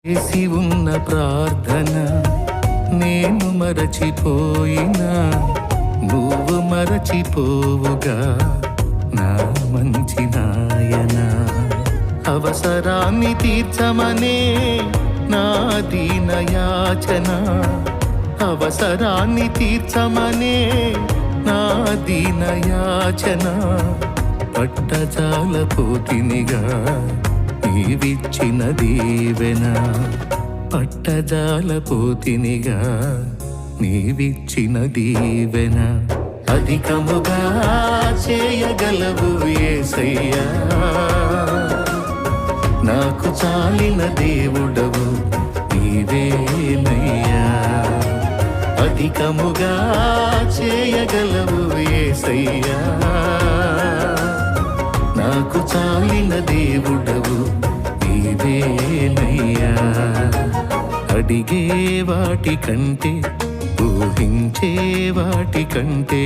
చేసి ఉన్న ప్రార్థన నేను మరచిపోయినా నువ్వు మరచిపోవుగా నా మంచి నాయనా. అవసరాన్ని తీర్చమనే నా దీన యాచన, అవసరాన్ని తీర్చమనే నా దీన యాచన. పట్టజాలపోతినిగా నీవిచ్చిన దీవెన, పట్టజాలపోతినిగా నీవిచ్చిన దీవెన. అధికముగా చేయగలవు యేసయ్యా, నాకు చాలిన దేవుడవు నీవేనయ్యా. అధికముగా చేయగలవు యేసయ్యా, నాకు చాలిన దేవుడవు నీవేనయ్యా. అడిగే వాటి కంటే ఊహించే వాటి కంటే